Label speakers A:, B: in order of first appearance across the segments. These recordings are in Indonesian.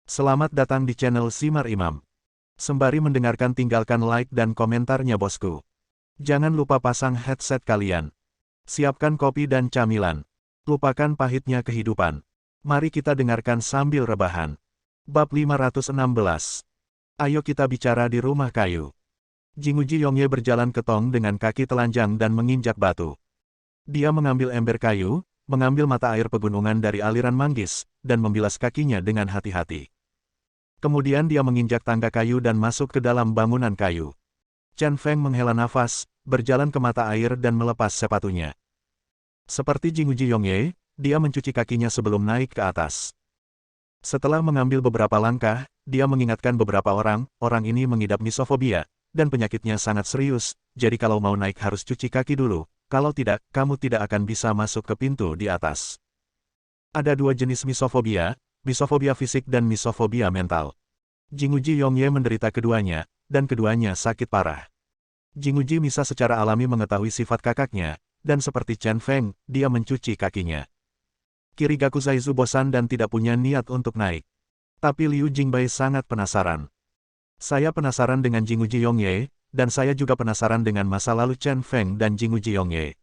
A: Selamat datang di channel Simar Imam. Sembari mendengarkan tinggalkan like dan komentarnya bosku. Jangan lupa pasang headset kalian. Siapkan kopi dan camilan. Lupakan pahitnya kehidupan. Mari kita dengarkan sambil rebahan. Bab 516. Ayo kita bicara di rumah kayu. Jinguji Yongye berjalan ke tong dengan kaki telanjang dan menginjak batu. Dia mengambil ember kayu, mengambil mata air pegunungan dari aliran manggis, dan membilas kakinya dengan hati-hati. Kemudian dia menginjak tangga kayu dan masuk ke dalam bangunan kayu. Chen Feng menghela nafas, berjalan ke mata air dan melepas sepatunya. Seperti Jinguji Yongye, dia mencuci kakinya sebelum naik ke atas. Setelah mengambil beberapa langkah, dia mengingatkan beberapa orang ini mengidap misofobia, dan penyakitnya sangat serius, jadi kalau mau naik harus cuci kaki dulu, kalau tidak, kamu tidak akan bisa masuk ke pintu di atas. Ada dua jenis misofobia fisik dan misofobia mental. Jinguji Yongye menderita keduanya, dan keduanya sakit parah. Jinguji Misa secara alami mengetahui sifat kakaknya, dan seperti Chen Feng, dia mencuci kakinya. Kirigaku Zaizu bosan dan tidak punya niat untuk naik. Tapi Liu Jingbai sangat penasaran. Saya penasaran dengan Jinguji Yongye, dan saya juga penasaran dengan masa lalu Chen Feng dan Jinguji Yongye.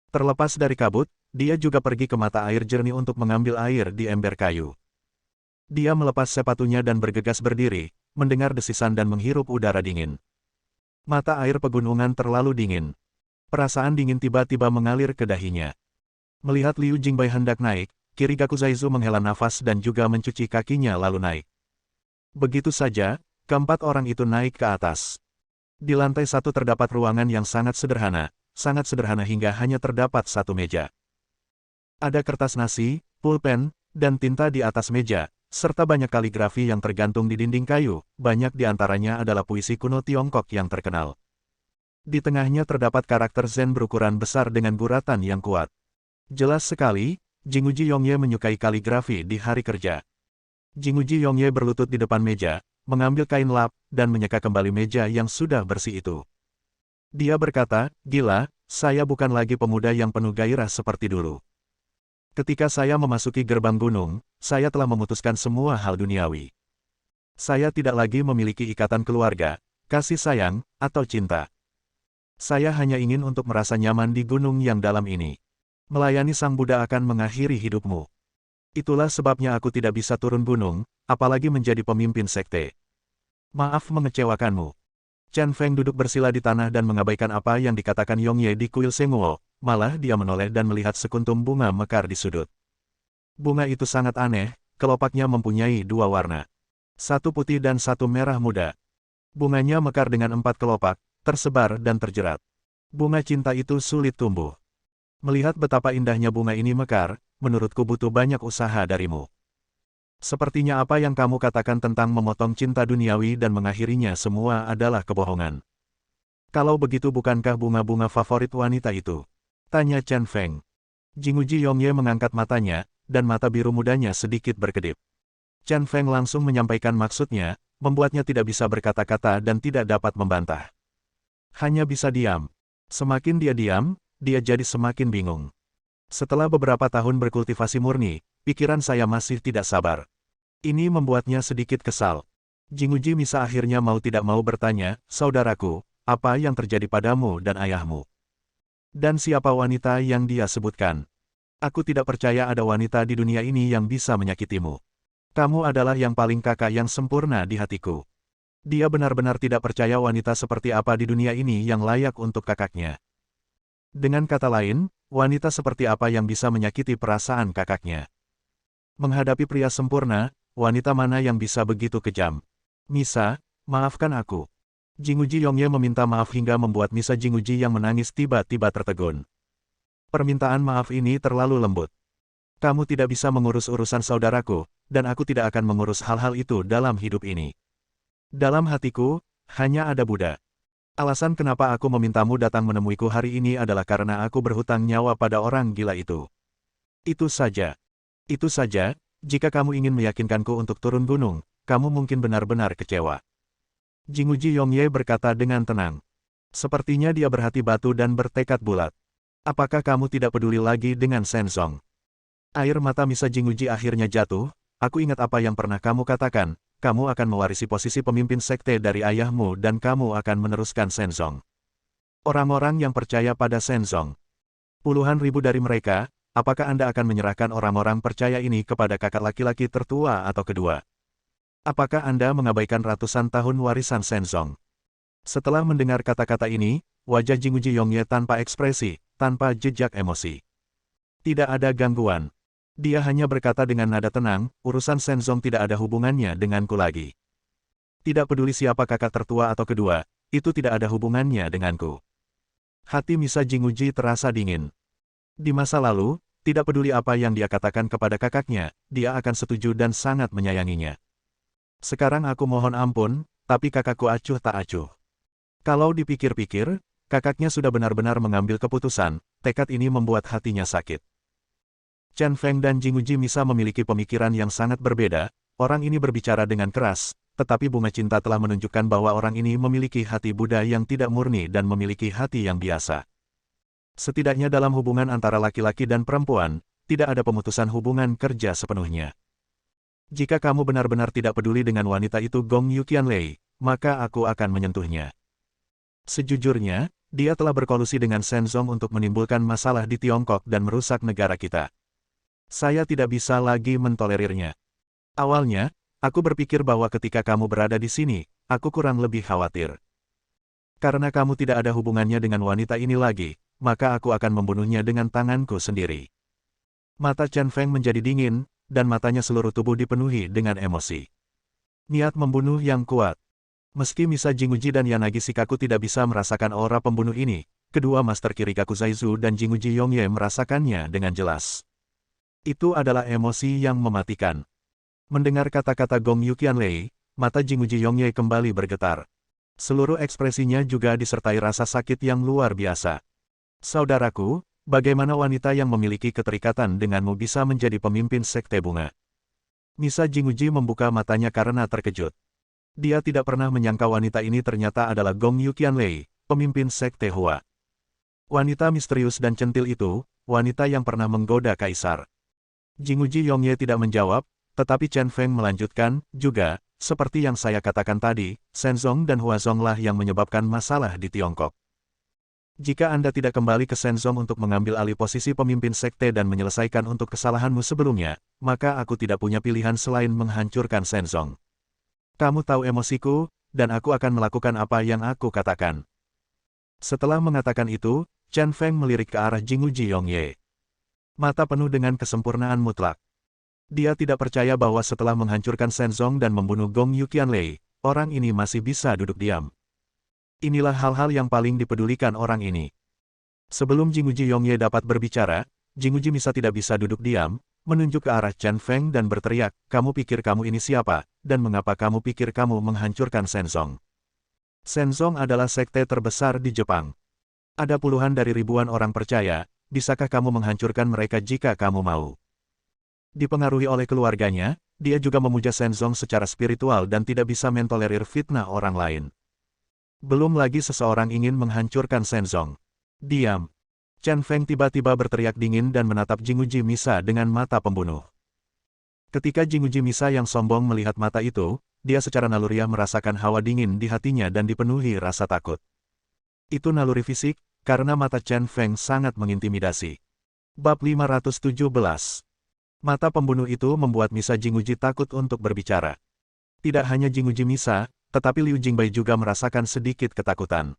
A: Terlepas dari kabut, dia juga pergi ke mata air jernih untuk mengambil air di ember kayu. Dia melepas sepatunya dan bergegas berdiri, mendengar desisan dan menghirup udara dingin. Mata air pegunungan terlalu dingin. Perasaan dingin tiba-tiba mengalir ke dahinya. Melihat Liu Jingbai hendak naik, Kirigaku Zaizu menghela nafas dan juga mencuci kakinya lalu naik. Begitu saja, keempat orang itu naik ke atas. Di lantai satu terdapat ruangan yang sangat sederhana hingga hanya terdapat satu meja. Ada kertas nasi, pulpen, dan tinta di atas meja, serta banyak kaligrafi yang tergantung di dinding kayu, banyak di antaranya adalah puisi kuno Tiongkok yang terkenal. Di tengahnya terdapat karakter Zen berukuran besar dengan guratan yang kuat. Jelas sekali, Jinguji Yongye menyukai kaligrafi di hari kerja. Jinguji Yongye berlutut di depan meja, mengambil kain lap, dan menyeka kembali meja yang sudah bersih itu. Dia berkata, "Gila, saya bukan lagi pemuda yang penuh gairah seperti dulu. Ketika saya memasuki gerbang gunung, saya telah memutuskan semua hal duniawi. Saya tidak lagi memiliki ikatan keluarga, kasih sayang, atau cinta. Saya hanya ingin untuk merasa nyaman di gunung yang dalam ini. Melayani Sang Buddha akan mengakhiri hidupmu. Itulah sebabnya aku tidak bisa turun gunung, apalagi menjadi pemimpin sekte. Maaf mengecewakanmu." Chen Feng duduk bersila di tanah dan mengabaikan apa yang dikatakan Yongye di kuil Senguo, malah dia menoleh dan melihat sekuntum bunga mekar di sudut. Bunga itu sangat aneh, kelopaknya mempunyai dua warna. Satu putih dan satu merah muda. Bunganya mekar dengan 4 kelopak, tersebar dan terjerat. Bunga cinta itu sulit tumbuh. Melihat betapa indahnya bunga ini mekar, menurutku butuh banyak usaha darimu. Sepertinya apa yang kamu katakan tentang memotong cinta duniawi dan mengakhirinya semua adalah kebohongan. Kalau begitu bukankah bunga-bunga favorit wanita itu? Tanya Chen Feng. Jinguji Yongye mengangkat matanya, dan mata biru mudanya sedikit berkedip. Chen Feng langsung menyampaikan maksudnya, membuatnya tidak bisa berkata-kata dan tidak dapat membantah. Hanya bisa diam. Semakin dia diam, dia jadi semakin bingung. Setelah beberapa tahun berkultivasi murni, pikiran saya masih tidak sabar. Ini membuatnya sedikit kesal. Jinguji Misa akhirnya mau tidak mau bertanya, "Saudaraku, apa yang terjadi padamu dan ayahmu? Dan siapa wanita yang dia sebutkan? Aku tidak percaya ada wanita di dunia ini yang bisa menyakitimu. Kamu adalah yang paling kakak yang sempurna di hatiku." Dia benar-benar tidak percaya wanita seperti apa di dunia ini yang layak untuk kakaknya. Dengan kata lain, wanita seperti apa yang bisa menyakiti perasaan kakaknya? Menghadapi pria sempurna, wanita mana yang bisa begitu kejam? "Misa, maafkan aku." Jinguji Yongye meminta maaf hingga membuat Misa Jinguji yang menangis tiba-tiba tertegun. Permintaan maaf ini terlalu lembut. Kamu tidak bisa mengurus urusan saudaraku, dan aku tidak akan mengurus hal-hal itu dalam hidup ini. Dalam hatiku, hanya ada Buddha. Alasan kenapa aku memintamu datang menemuiku hari ini adalah karena aku berhutang nyawa pada orang gila itu. Itu saja. Itu saja, jika kamu ingin meyakinkanku untuk turun gunung, kamu mungkin benar-benar kecewa. Jinguji Yongye berkata dengan tenang. Sepertinya dia berhati batu dan bertekad bulat. Apakah kamu tidak peduli lagi dengan Shenzong? Air mata Misa Jinguji akhirnya jatuh, aku ingat apa yang pernah kamu katakan, kamu akan mewarisi posisi pemimpin sekte dari ayahmu dan kamu akan meneruskan Shenzong. Orang-orang yang percaya pada Shenzong. Puluhan ribu dari mereka, apakah Anda akan menyerahkan orang-orang percaya ini kepada kakak laki-laki tertua atau kedua? Apakah Anda mengabaikan ratusan tahun warisan Shenzong? Setelah mendengar kata-kata ini, wajah Jinguji Yongye tanpa ekspresi, tanpa jejak emosi. Tidak ada gangguan. Dia hanya berkata dengan nada tenang, urusan Shenzong tidak ada hubungannya denganku lagi. Tidak peduli siapa kakak tertua atau kedua, itu tidak ada hubungannya denganku. Hati Misa Jinguji terasa dingin. Di masa lalu, tidak peduli apa yang dia katakan kepada kakaknya, dia akan setuju dan sangat menyayanginya. Sekarang aku mohon ampun, tapi kakakku acuh tak acuh. Kalau dipikir-pikir, kakaknya sudah benar-benar mengambil keputusan, tekad ini membuat hatinya sakit. Chen Feng dan Jinguji Misa memiliki pemikiran yang sangat berbeda, orang ini berbicara dengan keras, tetapi bunga cinta telah menunjukkan bahwa orang ini memiliki hati Buddha yang tidak murni dan memiliki hati yang biasa. Setidaknya dalam hubungan antara laki-laki dan perempuan, tidak ada pemutusan hubungan kerja sepenuhnya. Jika kamu benar-benar tidak peduli dengan wanita itu Gong Yuqianlei, maka aku akan menyentuhnya. Sejujurnya, dia telah berkolusi dengan Shenzong untuk menimbulkan masalah di Tiongkok dan merusak negara kita. Saya tidak bisa lagi mentolerirnya. Awalnya, aku berpikir bahwa ketika kamu berada di sini, aku kurang lebih khawatir. Karena kamu tidak ada hubungannya dengan wanita ini lagi, maka aku akan membunuhnya dengan tanganku sendiri. Mata Chen Feng menjadi dingin, dan matanya seluruh tubuh dipenuhi dengan emosi. Niat membunuh yang kuat. Meski Misa Jinguji dan Yanagi Shikaku tidak bisa merasakan aura pembunuh ini, kedua Master Kirikaku Zaizu dan Jinguji Yongye merasakannya dengan jelas. Itu adalah emosi yang mematikan. Mendengar kata-kata Gong Yuqianlei, mata Jinguji Yongye kembali bergetar. Seluruh ekspresinya juga disertai rasa sakit yang luar biasa. Saudaraku, bagaimana wanita yang memiliki keterikatan denganmu bisa menjadi pemimpin sekte bunga? Misa Jinguji membuka matanya karena terkejut. Dia tidak pernah menyangka wanita ini ternyata adalah Gong Yuqianlei, pemimpin sekte Hua. Wanita misterius dan centil itu, wanita yang pernah menggoda kaisar. Jinguji Yongye tidak menjawab, tetapi Chen Feng melanjutkan, juga, seperti yang saya katakan tadi, Shenzong dan Huazong lah yang menyebabkan masalah di Tiongkok. Jika Anda tidak kembali ke Shenzong untuk mengambil alih posisi pemimpin sekte dan menyelesaikan untuk kesalahanmu sebelumnya, maka aku tidak punya pilihan selain menghancurkan Shenzong. Kamu tahu emosiku, dan aku akan melakukan apa yang aku katakan. Setelah mengatakan itu, Chen Feng melirik ke arah Jinguji Yongye. Mata penuh dengan kesempurnaan mutlak. Dia tidak percaya bahwa setelah menghancurkan Shenzong dan membunuh Gong Yuqianlei, orang ini masih bisa duduk diam. Inilah hal-hal yang paling dipedulikan orang ini. Sebelum Jinguji Yongye dapat berbicara, Jinguji Misa tidak bisa duduk diam, menunjuk ke arah Chen Feng dan berteriak, kamu pikir kamu ini siapa, dan mengapa kamu pikir kamu menghancurkan Shenzong? Shenzong adalah sekte terbesar di Jepang. Ada puluhan dari ribuan orang percaya, bisakah kamu menghancurkan mereka jika kamu mau? Dipengaruhi oleh keluarganya, dia juga memuja Shenzong secara spiritual dan tidak bisa mentolerir fitnah orang lain. Belum lagi seseorang ingin menghancurkan Shenzong. Diam. Chen Feng tiba-tiba berteriak dingin dan menatap Jinguji Misa dengan mata pembunuh. Ketika Jinguji Misa yang sombong melihat mata itu, dia secara naluriah merasakan hawa dingin di hatinya dan dipenuhi rasa takut. Itu naluri fisik, karena mata Chen Feng sangat mengintimidasi. Bab 517. Mata pembunuh itu membuat Misa Jinguji takut untuk berbicara. Tidak hanya Jinguji Misa, tetapi Liu Jingbai juga merasakan sedikit ketakutan.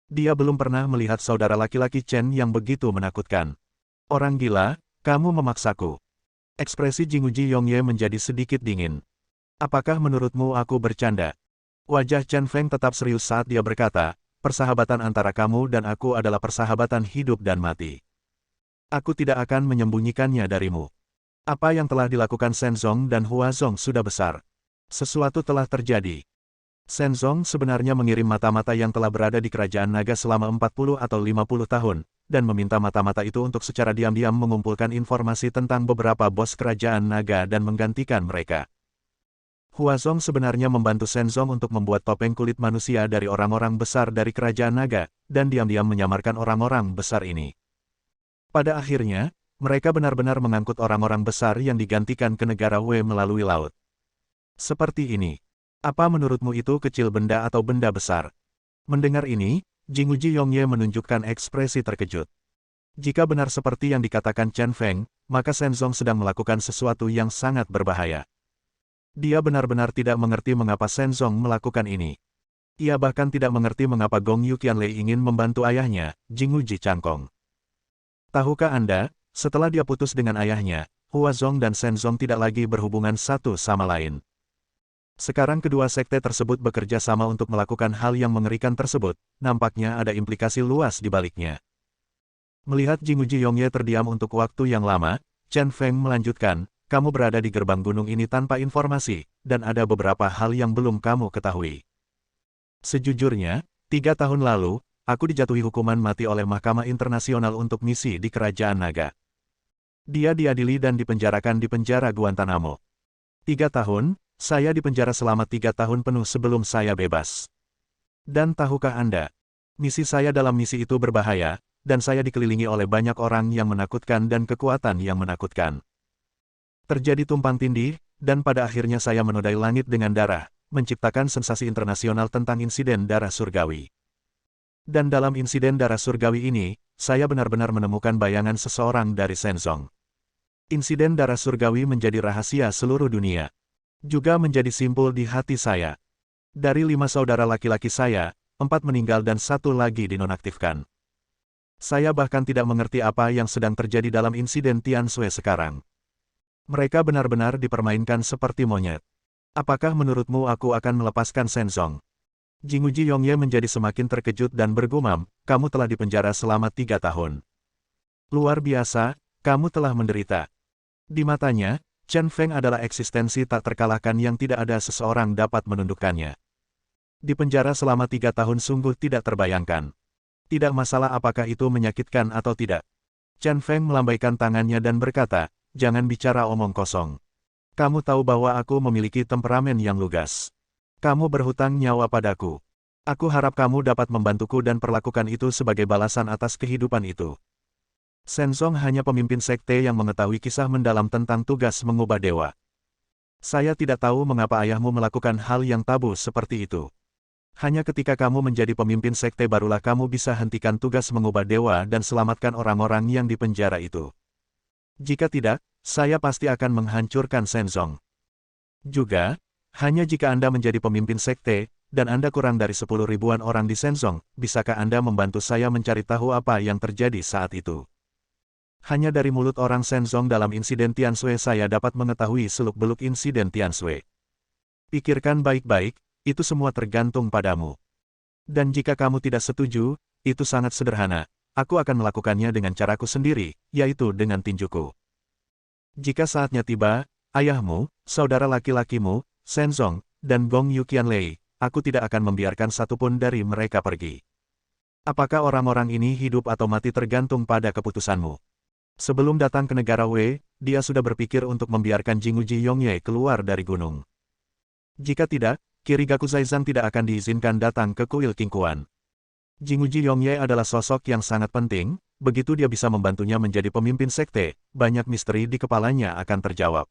A: Dia belum pernah melihat saudara laki-laki Chen yang begitu menakutkan. Orang gila, kamu memaksaku. Ekspresi Jinguji Yongye menjadi sedikit dingin. Apakah menurutmu aku bercanda? Wajah Chen Feng tetap serius saat dia berkata, persahabatan antara kamu dan aku adalah persahabatan hidup dan mati. Aku tidak akan menyembunyikannya darimu. Apa yang telah dilakukan Shenzong dan Huazong sudah besar. Sesuatu telah terjadi. Shenzong sebenarnya mengirim mata-mata yang telah berada di kerajaan naga selama 40 atau 50 tahun, dan meminta mata-mata itu untuk secara diam-diam mengumpulkan informasi tentang beberapa bos kerajaan naga dan menggantikan mereka. Huazong sebenarnya membantu Shenzong untuk membuat topeng kulit manusia dari orang-orang besar dari kerajaan naga, dan diam-diam menyamarkan orang-orang besar ini. Pada akhirnya, Mereka benar-benar mengangkut orang-orang besar yang digantikan ke negara Wei melalui laut. Seperti ini. Apa menurutmu itu kecil benda atau benda besar? Mendengar ini, Jinguji Yongye menunjukkan ekspresi terkejut. Jika benar seperti yang dikatakan Chen Feng, maka Shenzong sedang melakukan sesuatu yang sangat berbahaya. Dia benar-benar tidak mengerti mengapa Shenzong melakukan ini. Ia bahkan tidak mengerti mengapa Gong Yuqianlei ingin membantu ayahnya, Jinguji Changkong. Tahukah Anda, setelah dia putus dengan ayahnya, Huazong dan Shenzong tidak lagi berhubungan satu sama lain. Sekarang kedua sekte tersebut bekerja sama untuk melakukan hal yang mengerikan tersebut, nampaknya ada implikasi luas di baliknya. Melihat Jinguji Yongye terdiam untuk waktu yang lama, Chen Feng melanjutkan, kamu berada di gerbang gunung ini tanpa informasi, dan ada beberapa hal yang belum kamu ketahui. Sejujurnya, 3 tahun lalu, aku dijatuhi hukuman mati oleh Mahkamah Internasional untuk misi di Kerajaan Naga. Dia diadili dan dipenjarakan di penjara Guantanamo. 3 tahun, saya dipenjara selama 3 tahun penuh sebelum saya bebas. Dan tahukah Anda, misi saya dalam misi itu berbahaya, dan saya dikelilingi oleh banyak orang yang menakutkan dan kekuatan yang menakutkan. Terjadi tumpang tindih, dan pada akhirnya saya menodai langit dengan darah, menciptakan sensasi internasional tentang insiden darah surgawi. Dan dalam insiden darah surgawi ini, saya benar-benar menemukan bayangan seseorang dari Shenzong. Insiden darah surgawi menjadi rahasia seluruh dunia. Juga menjadi simpul di hati saya. Dari 5 saudara laki-laki saya, 4 meninggal dan 1 lagi dinonaktifkan. Saya bahkan tidak mengerti apa yang sedang terjadi dalam insiden Tianshui sekarang. Mereka benar-benar dipermainkan seperti monyet. Apakah menurutmu aku akan melepaskan Shenzong? Jinguji Yongye menjadi semakin terkejut dan bergumam, kamu telah dipenjara selama 3 tahun. Luar biasa, kamu telah menderita. Di matanya, Chen Feng adalah eksistensi tak terkalahkan yang tidak ada seseorang dapat menundukkannya. Dipenjara selama 3 tahun sungguh tidak terbayangkan. Tidak masalah apakah itu menyakitkan atau tidak. Chen Feng melambaikan tangannya dan berkata, jangan bicara omong kosong. Kamu tahu bahwa aku memiliki temperamen yang lugas. Kamu berhutang nyawa padaku. Aku harap kamu dapat membantuku dan perlakukan itu sebagai balasan atas kehidupan itu. Shenzong hanya pemimpin sekte yang mengetahui kisah mendalam tentang tugas mengubah dewa. Saya tidak tahu mengapa ayahmu melakukan hal yang tabu seperti itu. Hanya ketika kamu menjadi pemimpin sekte barulah kamu bisa hentikan tugas mengubah dewa dan selamatkan orang-orang yang dipenjara itu. Jika tidak, saya pasti akan menghancurkan Shenzong. Juga, hanya jika Anda menjadi pemimpin sekte, dan Anda kurang dari 10 ribuan orang di Shenzong, bisakah Anda membantu saya mencari tahu apa yang terjadi saat itu? Hanya dari mulut orang Shenzong dalam insiden Tianshui saya dapat mengetahui seluk-beluk insiden Tianshui. Pikirkan baik-baik, itu semua tergantung padamu. Dan jika kamu tidak setuju, itu sangat sederhana. Aku akan melakukannya dengan caraku sendiri, yaitu dengan tinjuku. Jika saatnya tiba, ayahmu, saudara laki-lakimu, Shenzong, dan Gong Yuqianlei, aku tidak akan membiarkan satupun dari mereka pergi. Apakah orang-orang ini hidup atau mati tergantung pada keputusanmu. Sebelum datang ke negara Wei, dia sudah berpikir untuk membiarkan Jinguji Yongye keluar dari gunung. Jika tidak, Kirigaku Zaizang tidak akan diizinkan datang ke kuil Qingquan. Jinguji Yongye adalah sosok yang sangat penting, begitu dia bisa membantunya menjadi pemimpin sekte, banyak misteri di kepalanya akan terjawab.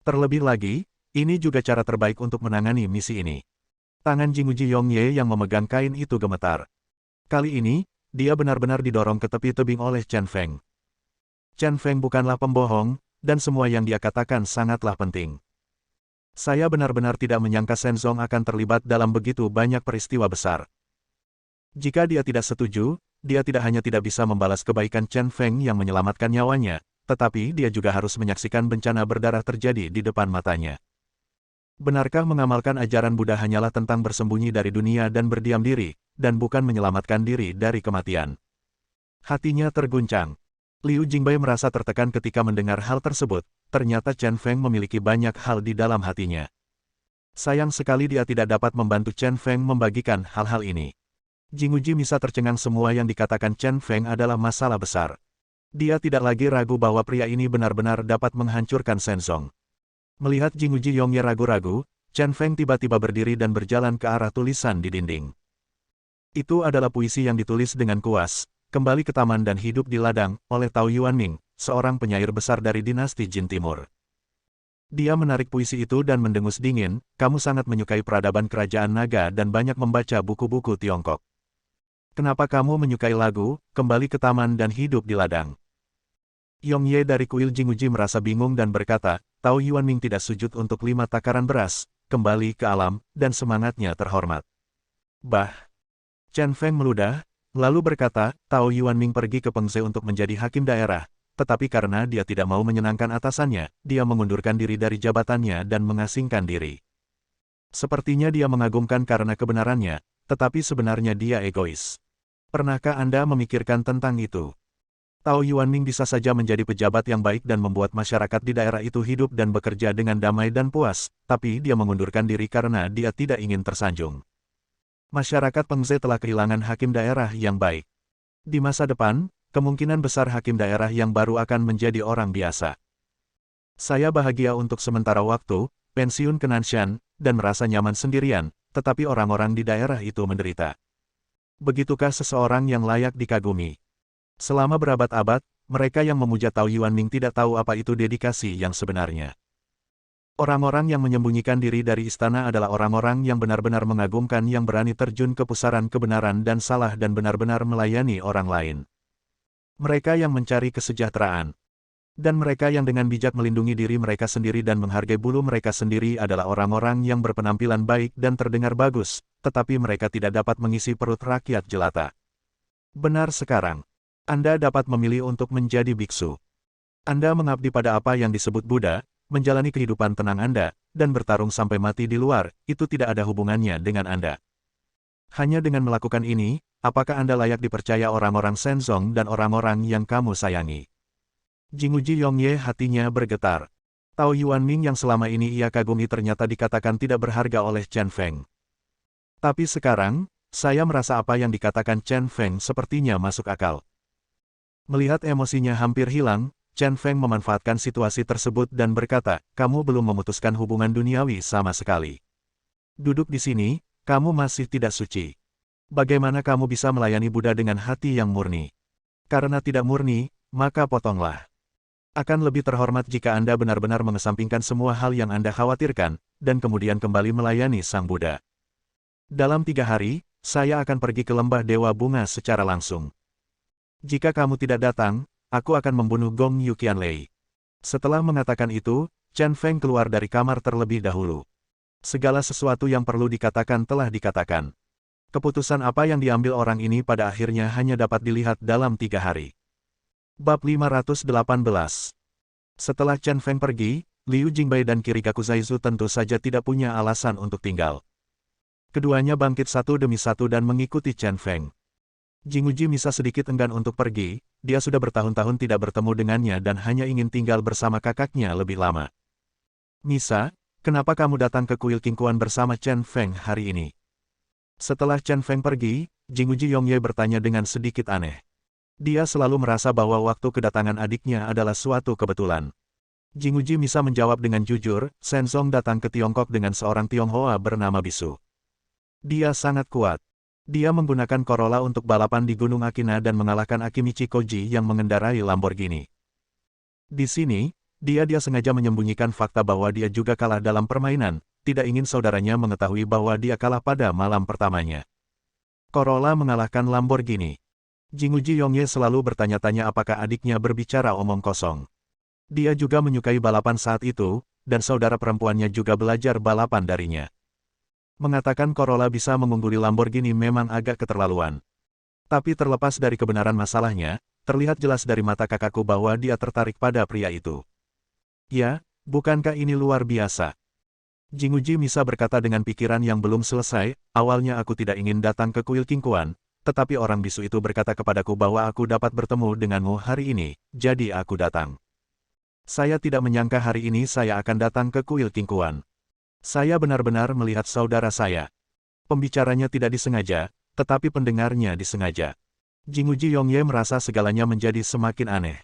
A: Terlebih lagi, ini juga cara terbaik untuk menangani misi ini. Tangan Jinguji Yongye yang memegang kain itu gemetar. Kali ini, dia benar-benar didorong ke tepi tebing oleh Chen Feng. Chen Feng bukanlah pembohong, dan semua yang dia katakan sangatlah penting. Saya benar-benar tidak menyangka Shenzong akan terlibat dalam begitu banyak peristiwa besar. Jika dia tidak setuju, dia tidak hanya tidak bisa membalas kebaikan Chen Feng yang menyelamatkan nyawanya, tetapi dia juga harus menyaksikan bencana berdarah terjadi di depan matanya. Benarkah mengamalkan ajaran Buddha hanyalah tentang bersembunyi dari dunia dan berdiam diri, dan bukan menyelamatkan diri dari kematian? Hatinya terguncang. Liu Jingbai merasa tertekan ketika mendengar hal tersebut, ternyata Chen Feng memiliki banyak hal di dalam hatinya. Sayang sekali dia tidak dapat membantu Chen Feng membagikan hal-hal ini. Jinguji bisa tercengang semua yang dikatakan Chen Feng adalah masalah besar. Dia tidak lagi ragu bahwa pria ini benar-benar dapat menghancurkan Shenzong. Melihat Jinguji Yongye ragu-ragu, Chen Feng tiba-tiba berdiri dan berjalan ke arah tulisan di dinding. Itu adalah puisi yang ditulis dengan kuas, kembali ke taman dan hidup di ladang, oleh Tao Yuanming, seorang penyair besar dari dinasti Jin Timur. Dia menarik puisi itu dan mendengus dingin, kamu sangat menyukai peradaban kerajaan naga dan banyak membaca buku-buku Tiongkok. Kenapa kamu menyukai lagu, kembali ke taman dan hidup di ladang? Yong Ye dari kuil Jinguji merasa bingung dan berkata, Tao Yuanming tidak sujud untuk 5 takaran beras, kembali ke alam, dan semangatnya terhormat. Bah! Chen Feng meludah, lalu berkata, Tao Yuanming pergi ke Pengze untuk menjadi hakim daerah, tetapi karena dia tidak mau menyenangkan atasannya, dia mengundurkan diri dari jabatannya dan mengasingkan diri. Sepertinya dia mengagumkan karena kebenarannya, tetapi sebenarnya dia egois. Pernahkah Anda memikirkan tentang itu? Tao Yuanming bisa saja menjadi pejabat yang baik dan membuat masyarakat di daerah itu hidup dan bekerja dengan damai dan puas, tapi dia mengundurkan diri karena dia tidak ingin tersanjung. Masyarakat Pengze telah kehilangan hakim daerah yang baik. Di masa depan, kemungkinan besar hakim daerah yang baru akan menjadi orang biasa. Saya bahagia untuk sementara waktu, pensiun ke Nanshan, dan merasa nyaman sendirian, tetapi orang-orang di daerah itu menderita. Begitukah seseorang yang layak dikagumi? Selama berabad-abad, mereka yang memuja Tao Yuanming tidak tahu apa itu dedikasi yang sebenarnya. Orang-orang yang menyembunyikan diri dari istana adalah orang-orang yang benar-benar mengagumkan yang berani terjun ke pusaran kebenaran dan salah dan benar-benar melayani orang lain. Mereka yang mencari kesejahteraan. Dan mereka yang dengan bijak melindungi diri mereka sendiri dan menghargai bulu mereka sendiri adalah orang-orang yang berpenampilan baik dan terdengar bagus, tetapi mereka tidak dapat mengisi perut rakyat jelata. Benar sekarang. Anda dapat memilih untuk menjadi biksu. Anda mengabdi pada apa yang disebut Buddha, menjalani kehidupan tenang Anda, dan bertarung sampai mati di luar, itu tidak ada hubungannya dengan Anda. Hanya dengan melakukan ini, apakah Anda layak dipercaya orang-orang Shenzong dan orang-orang yang kamu sayangi? Jinguji Yongye hatinya bergetar. Tao Yuanming yang selama ini ia kagumi ternyata dikatakan tidak berharga oleh Chen Feng. Tapi sekarang, saya merasa apa yang dikatakan Chen Feng sepertinya masuk akal. Melihat emosinya hampir hilang, Chen Feng memanfaatkan situasi tersebut dan berkata, kamu belum memutuskan hubungan duniawi sama sekali. Duduk di sini, kamu masih tidak suci. Bagaimana kamu bisa melayani Buddha dengan hati yang murni? Karena tidak murni, maka potonglah. Akan lebih terhormat jika Anda benar-benar mengesampingkan semua hal yang Anda khawatirkan, dan kemudian kembali melayani Sang Buddha. Dalam 3 hari, saya akan pergi ke lembah Dewa Bunga secara langsung. Jika kamu tidak datang, aku akan membunuh Gong Yuqianlei. Setelah mengatakan itu, Chen Feng keluar dari kamar terlebih dahulu. Segala sesuatu yang perlu dikatakan telah dikatakan. Keputusan apa yang diambil orang ini pada akhirnya hanya dapat dilihat dalam 3 hari. Bab 518. Setelah Chen Feng pergi, Liu Jingbai dan Kirikaku Zaizu tentu saja tidak punya alasan untuk tinggal. Keduanya bangkit satu demi satu dan mengikuti Chen Feng. Jinguji Misa sedikit enggan untuk pergi, dia sudah bertahun-tahun tidak bertemu dengannya dan hanya ingin tinggal bersama kakaknya lebih lama. Misa, kenapa kamu datang ke kuil Qingquan bersama Chen Feng hari ini? Setelah Chen Feng pergi, Jinguji Yongye bertanya dengan sedikit aneh. Dia selalu merasa bahwa waktu kedatangan adiknya adalah suatu kebetulan. Jinguji Misa menjawab dengan jujur, Shenzong datang ke Tiongkok dengan seorang Tionghoa bernama Bisu. Dia sangat kuat. Dia menggunakan Corolla untuk balapan di Gunung Akina dan mengalahkan Akimichi Koji yang mengendarai Lamborghini. Di sini, dia sengaja menyembunyikan fakta bahwa dia juga kalah dalam permainan, tidak ingin saudaranya mengetahui bahwa dia kalah pada malam pertamanya. Corolla mengalahkan Lamborghini. Jinguji Yongye selalu bertanya-tanya apakah adiknya berbicara omong kosong. Dia juga menyukai balapan saat itu, dan saudara perempuannya juga belajar balapan darinya. Mengatakan Corolla bisa mengungguli Lamborghini memang agak keterlaluan. Tapi terlepas dari kebenaran masalahnya, terlihat jelas dari mata kakakku bahwa dia tertarik pada pria itu. Ya, bukankah ini luar biasa? Jinguji Misa berkata dengan pikiran yang belum selesai, awalnya aku tidak ingin datang ke kuil Qingquan, tetapi orang bisu itu berkata kepadaku bahwa aku dapat bertemu denganmu hari ini, jadi aku datang. Saya tidak menyangka hari ini saya akan datang ke kuil Qingquan. Saya benar-benar melihat saudara saya. Pembicaranya tidak disengaja, tetapi pendengarnya disengaja. Jinguji Yongye merasa segalanya menjadi semakin aneh.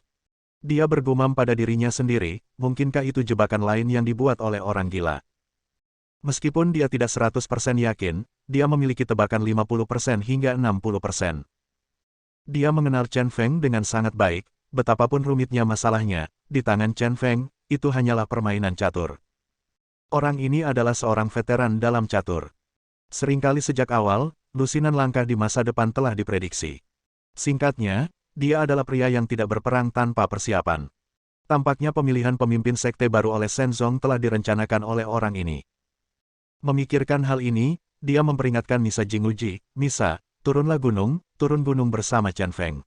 A: Dia bergumam pada dirinya sendiri, mungkinkah itu jebakan lain yang dibuat oleh orang gila. Meskipun dia tidak 100% yakin, dia memiliki tebakan 50% hingga 60%. Dia mengenal Chen Feng dengan sangat baik, betapapun rumitnya masalahnya, di tangan Chen Feng, itu hanyalah permainan catur. Orang ini adalah seorang veteran dalam catur. Seringkali sejak awal, lusinan langkah di masa depan telah diprediksi. Singkatnya, dia adalah pria yang tidak berperang tanpa persiapan. Tampaknya pemilihan pemimpin sekte baru oleh Shenzong telah direncanakan oleh orang ini. Memikirkan hal ini, dia memperingatkan Misa Jinguji, Misa, turun gunung bersama Chen Feng.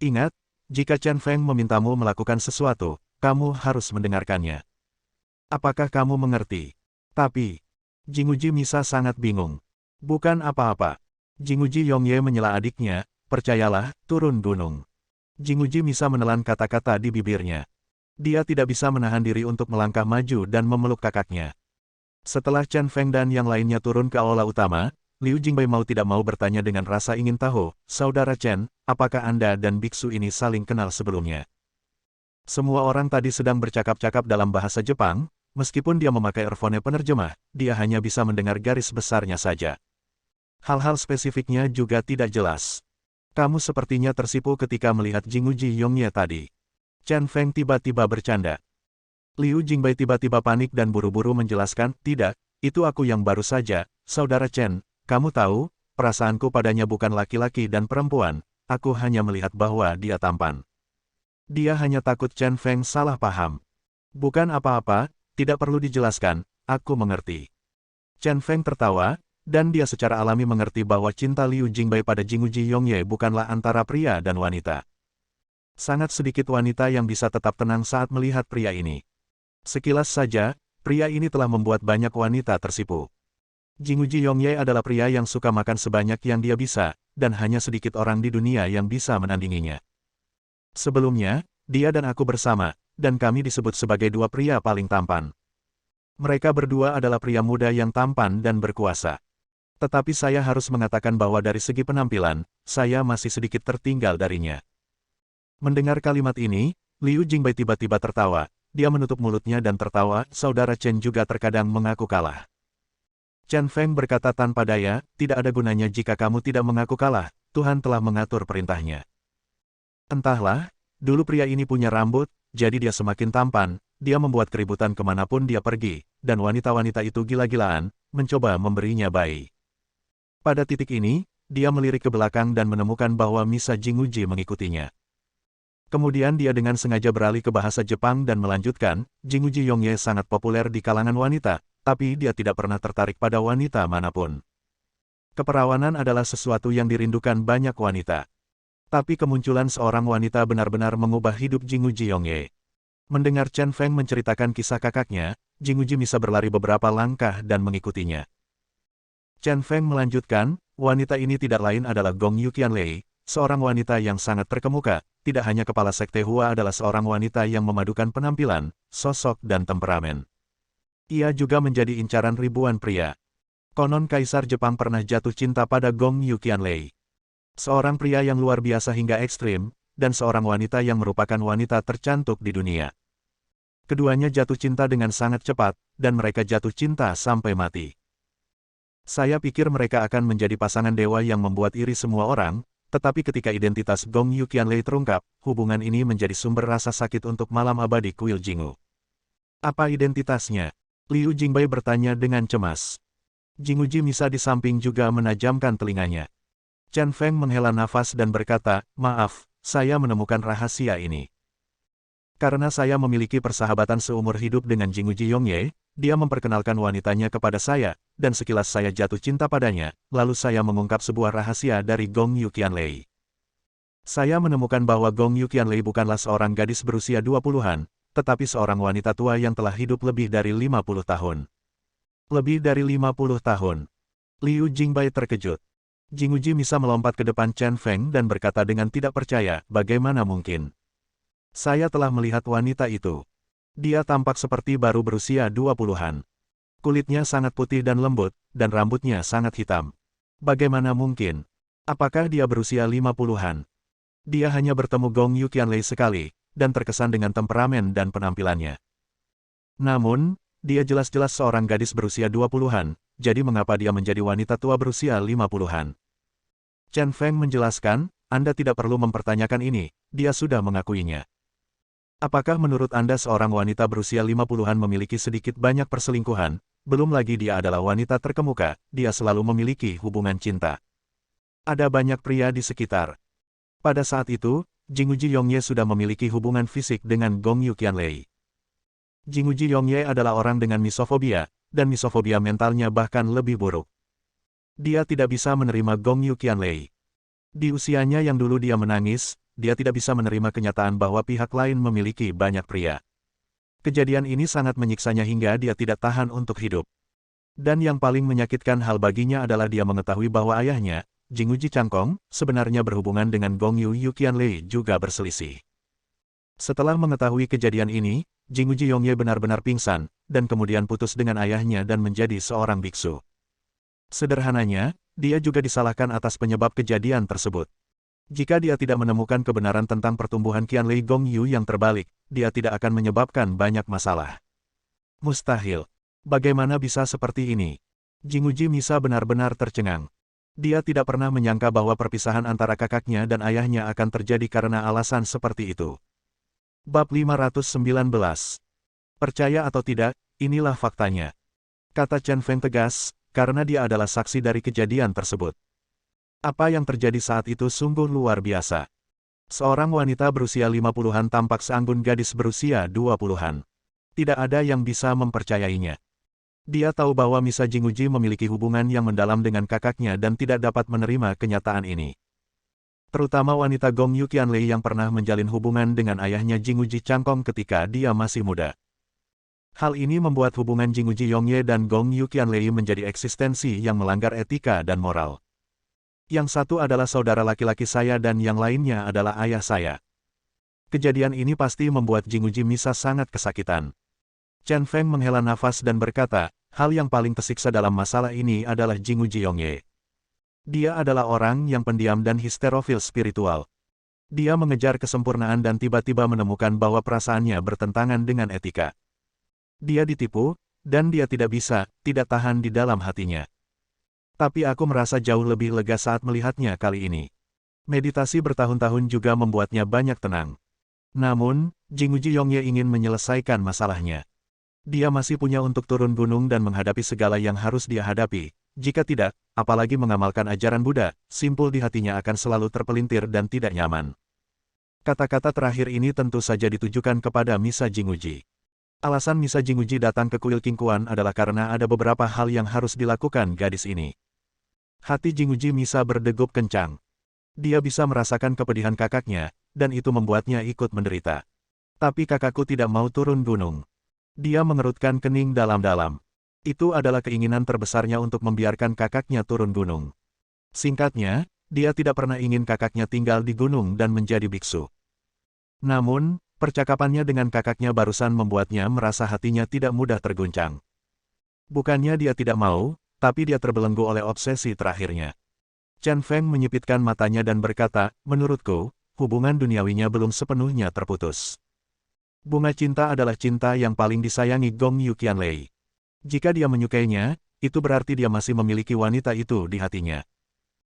A: Ingat, jika Chen Feng memintamu melakukan sesuatu, kamu harus mendengarkannya. Apakah kamu mengerti? Tapi, Jinguji Misa sangat bingung. Bukan apa-apa. Jinguji Yongye menyela adiknya, percayalah, turun gunung. Jinguji Misa menelan kata-kata di bibirnya. Dia tidak bisa menahan diri untuk melangkah maju dan memeluk kakaknya. Setelah Chen Feng dan yang lainnya turun ke aula utama, Liu Jingbai mau tidak mau bertanya dengan rasa ingin tahu, Saudara Chen, apakah Anda dan biksu ini saling kenal sebelumnya? Semua orang tadi sedang bercakap-cakap dalam bahasa Jepang. Meskipun dia memakai earphone penerjemah, dia hanya bisa mendengar garis besarnya saja. Hal-hal spesifiknya juga tidak jelas. Kamu sepertinya tersipu ketika melihat Jinguji Yongye tadi. Chen Feng tiba-tiba bercanda. Liu Jingbai tiba-tiba panik dan buru-buru menjelaskan, tidak, itu aku yang baru saja, Saudara Chen, kamu tahu, perasaanku padanya bukan laki-laki dan perempuan, aku hanya melihat bahwa dia tampan. Dia hanya takut Chen Feng salah paham. Bukan apa-apa, tidak perlu dijelaskan, aku mengerti. Chen Feng tertawa, dan dia secara alami mengerti bahwa cinta Liu Jingbai pada Jinguji Yongye bukanlah antara pria dan wanita. Sangat sedikit wanita yang bisa tetap tenang saat melihat pria ini. Sekilas saja, pria ini telah membuat banyak wanita tersipu. Jinguji Yongye adalah pria yang suka makan sebanyak yang dia bisa, dan hanya sedikit orang di dunia yang bisa menandinginya. Sebelumnya, dia dan aku bersama, dan kami disebut sebagai dua pria paling tampan. Mereka berdua adalah pria muda yang tampan dan berkuasa. Tetapi saya harus mengatakan bahwa dari segi penampilan, saya masih sedikit tertinggal darinya. Mendengar kalimat ini, Liu Jingbai tiba-tiba tertawa. Dia menutup mulutnya dan tertawa, Saudara Chen juga terkadang mengaku kalah. Chen Feng berkata tanpa daya, tidak ada gunanya jika kamu tidak mengaku kalah, Tuhan telah mengatur perintahnya. Entahlah, dulu pria ini punya rambut, jadi dia semakin tampan, dia membuat keributan kemanapun dia pergi, dan wanita-wanita itu gila-gilaan, mencoba memberinya bayi. Pada titik ini, dia melirik ke belakang dan menemukan bahwa Misa Jinguji mengikutinya. Kemudian dia dengan sengaja beralih ke bahasa Jepang dan melanjutkan, Jinguji Yongye sangat populer di kalangan wanita, tapi dia tidak pernah tertarik pada wanita manapun. Keperawanan adalah sesuatu yang dirindukan banyak wanita. Tapi kemunculan seorang wanita benar-benar mengubah hidup Jinguji Yongye. Mendengar Chen Feng menceritakan kisah kakaknya, Jinguji Misa berlari beberapa langkah dan mengikutinya. Chen Feng melanjutkan, wanita ini tidak lain adalah Gong Yuqianlei, seorang wanita yang sangat terkemuka, tidak hanya kepala sekte Hua adalah seorang wanita yang memadukan penampilan, sosok dan temperamen. Ia juga menjadi incaran ribuan pria. Konon Kaisar Jepang pernah jatuh cinta pada Gong Yuqianlei. Seorang pria yang luar biasa hingga ekstrim, dan seorang wanita yang merupakan wanita tercantik di dunia. Keduanya jatuh cinta dengan sangat cepat, dan mereka jatuh cinta sampai mati. Saya pikir mereka akan menjadi pasangan dewa yang membuat iri semua orang, tetapi ketika identitas Gong Yuqianlei terungkap, hubungan ini menjadi sumber rasa sakit untuk malam abadi kuil Jingu. Apa identitasnya? Liu Jingbai bertanya dengan cemas. Jinguji Misa di samping juga menajamkan telinganya. Chen Feng menghela nafas dan berkata, maaf, saya menemukan rahasia ini. Karena saya memiliki persahabatan seumur hidup dengan Jinguji Yongye, dia memperkenalkan wanitanya kepada saya, dan sekilas saya jatuh cinta padanya, lalu saya mengungkap sebuah rahasia dari Gong Yuqianlei. Saya menemukan bahwa Gong Yuqianlei bukanlah seorang gadis berusia 20-an, tetapi seorang wanita tua yang telah hidup lebih dari 50 tahun. Lebih dari 50 tahun. Liu Jingbai terkejut. Jinguji Misa melompat ke depan Chen Feng dan berkata dengan tidak percaya, bagaimana mungkin? Saya telah melihat wanita itu. Dia tampak seperti baru berusia 20-an. Kulitnya sangat putih dan lembut, dan rambutnya sangat hitam. Bagaimana mungkin? Apakah dia berusia 50-an? Dia hanya bertemu Gong Yuqianlei sekali, dan terkesan dengan temperamen dan penampilannya. Namun, dia jelas-jelas seorang gadis berusia 20-an, jadi mengapa dia menjadi wanita tua berusia 50-an? Chen Feng menjelaskan, Anda tidak perlu mempertanyakan ini, dia sudah mengakuinya. Apakah menurut Anda seorang wanita berusia 50-an memiliki sedikit banyak perselingkuhan? Belum lagi dia adalah wanita terkemuka, dia selalu memiliki hubungan cinta. Ada banyak pria di sekitar. Pada saat itu, Jinguji Yongye sudah memiliki hubungan fisik dengan Gong Yu Qianlei. Jinguji Yongye adalah orang dengan misofobia, dan misofobia mentalnya bahkan lebih buruk. Dia tidak bisa menerima Gong Yu Qianlei. Di usianya yang dulu dia menangis, dia tidak bisa menerima kenyataan bahwa pihak lain memiliki banyak pria. Kejadian ini sangat menyiksanya hingga dia tidak tahan untuk hidup. Dan yang paling menyakitkan hal baginya adalah dia mengetahui bahwa ayahnya, Jinguji Changkong, sebenarnya berhubungan dengan Gong Yu Qianlei juga berselisih. Setelah mengetahui kejadian ini, Jinguji Yongye benar-benar pingsan, dan kemudian putus dengan ayahnya dan menjadi seorang biksu. Sederhananya, dia juga disalahkan atas penyebab kejadian tersebut. Jika dia tidak menemukan kebenaran tentang pertumbuhan Qianlei Gong Yu yang terbalik, dia tidak akan menyebabkan banyak masalah. Mustahil. Bagaimana bisa seperti ini? Jinguji Misa benar-benar tercengang. Dia tidak pernah menyangka bahwa perpisahan antara kakaknya dan ayahnya akan terjadi karena alasan seperti itu. Bab 519. Percaya atau tidak, inilah faktanya. Kata Chen Feng tegas, karena dia adalah saksi dari kejadian tersebut. Apa yang terjadi saat itu sungguh luar biasa. Seorang wanita berusia 50-an tampak seanggun gadis berusia 20-an. Tidak ada yang bisa mempercayainya. Dia tahu bahwa Misa Jinguji memiliki hubungan yang mendalam dengan kakaknya dan tidak dapat menerima kenyataan ini. Terutama wanita Gong Yu Qianlei yang pernah menjalin hubungan dengan ayahnya Jinguji Changkong ketika dia masih muda. Hal ini membuat hubungan Jinguji Yongye dan Gong Yu Qianlei menjadi eksistensi yang melanggar etika dan moral. Yang satu adalah saudara laki-laki saya dan yang lainnya adalah ayah saya. Kejadian ini pasti membuat Jinguji Misa sangat kesakitan. Chen Feng menghela nafas dan berkata, hal yang paling tersiksa dalam masalah ini adalah Jinguji Yongye. Dia adalah orang yang pendiam dan histerofil spiritual. Dia mengejar kesempurnaan dan tiba-tiba menemukan bahwa perasaannya bertentangan dengan etika. Dia ditipu, dan dia tidak tahan di dalam hatinya. Tapi aku merasa jauh lebih lega saat melihatnya kali ini. Meditasi bertahun-tahun juga membuatnya banyak tenang. Namun, Jinguji Yongye ingin menyelesaikan masalahnya. Dia masih punya untuk turun gunung dan menghadapi segala yang harus dia hadapi. Jika tidak, apalagi mengamalkan ajaran Buddha, simpul di hatinya akan selalu terpelintir dan tidak nyaman. Kata-kata terakhir ini tentu saja ditujukan kepada Misa Jinguji. Alasan Misa Jinguji datang ke kuil Qingquan adalah karena ada beberapa hal yang harus dilakukan gadis ini. Hati Jinguji Misa berdegup kencang. Dia bisa merasakan kepedihan kakaknya, dan itu membuatnya ikut menderita. Tapi kakakku tidak mau turun gunung. Dia mengerutkan kening dalam-dalam. Itu adalah keinginan terbesarnya untuk membiarkan kakaknya turun gunung. Singkatnya, dia tidak pernah ingin kakaknya tinggal di gunung dan menjadi biksu. Namun, percakapannya dengan kakaknya barusan membuatnya merasa hatinya tidak mudah terguncang. Bukannya dia tidak mau, tapi dia terbelenggu oleh obsesi terakhirnya. Chen Feng menyipitkan matanya dan berkata, menurutku, hubungan duniawinya belum sepenuhnya terputus. Bunga cinta adalah cinta yang paling disayangi Gong Yu Qianlei. Jika dia menyukainya, itu berarti dia masih memiliki wanita itu di hatinya.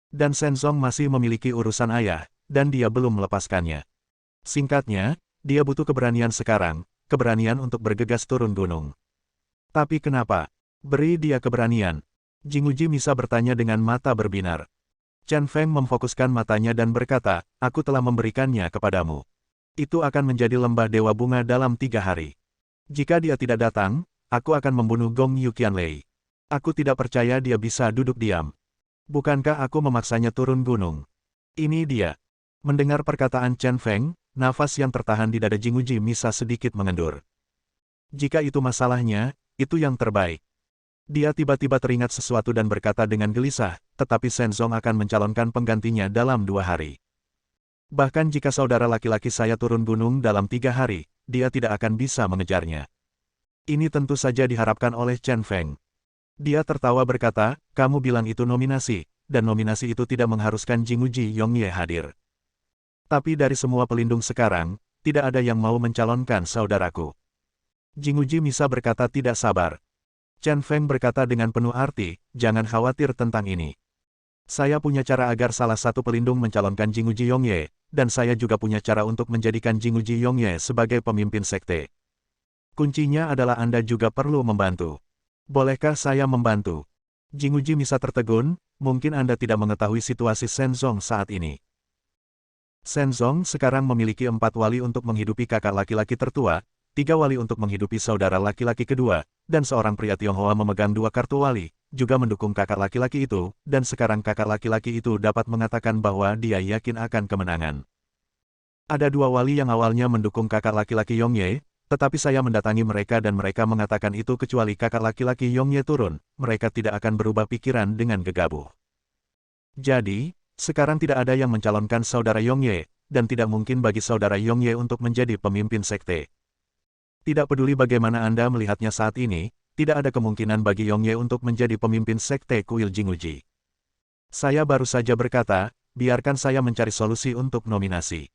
A: Dan Shenzong masih memiliki urusan ayah, dan dia belum melepaskannya. Singkatnya, dia butuh keberanian sekarang, keberanian untuk bergegas turun gunung. Tapi kenapa? Beri dia keberanian. Jinguji Misa bertanya dengan mata berbinar. Chen Feng memfokuskan matanya dan berkata, aku telah memberikannya kepadamu. Itu akan menjadi lembah dewa bunga dalam 3 hari. Jika dia tidak datang, aku akan membunuh Gong Yu Qianlei. Aku tidak percaya dia bisa duduk diam. Bukankah aku memaksanya turun gunung? Ini dia. Mendengar perkataan Chen Feng, nafas yang tertahan di dada Jinguji Misa sedikit mengendur. Jika itu masalahnya, itu yang terbaik. Dia tiba-tiba teringat sesuatu dan berkata dengan gelisah, tetapi Shenzong akan mencalonkan penggantinya dalam 2 hari. Bahkan jika saudara laki-laki saya turun gunung dalam 3 hari, dia tidak akan bisa mengejarnya. Ini tentu saja diharapkan oleh Chen Feng. Dia tertawa berkata, kamu bilang itu nominasi, dan nominasi itu tidak mengharuskan Jinguji Yongye hadir. Tapi dari semua pelindung sekarang, tidak ada yang mau mencalonkan saudaraku. Jinguji Misa berkata tidak sabar. Chen Feng berkata dengan penuh arti, jangan khawatir tentang ini. Saya punya cara agar salah satu pelindung mencalonkan Jinguji Yongye, dan saya juga punya cara untuk menjadikan Jinguji Yongye sebagai pemimpin sekte. Kuncinya adalah Anda juga perlu membantu. Bolehkah saya membantu? Jinguji Misa tertegun, mungkin Anda tidak mengetahui situasi Shenzong saat ini. Shenzong sekarang memiliki 4 wali untuk menghidupi kakak laki-laki tertua, 3 wali untuk menghidupi saudara laki-laki kedua, dan seorang pria Tionghoa memegang 2 kartu wali, juga mendukung kakak laki-laki itu, dan sekarang kakak laki-laki itu dapat mengatakan bahwa dia yakin akan kemenangan. Ada 2 wali yang awalnya mendukung kakak laki-laki Yongye, tetapi saya mendatangi mereka dan mereka mengatakan itu kecuali kakak laki-laki Yongye turun, mereka tidak akan berubah pikiran dengan gegabah. Jadi, sekarang tidak ada yang mencalonkan saudara Yongye, dan tidak mungkin bagi saudara Yongye untuk menjadi pemimpin sekte. Tidak peduli bagaimana Anda melihatnya saat ini, tidak ada kemungkinan bagi Yongye untuk menjadi pemimpin sekte kuil Jinguji. Saya baru saja berkata, biarkan saya mencari solusi untuk nominasi.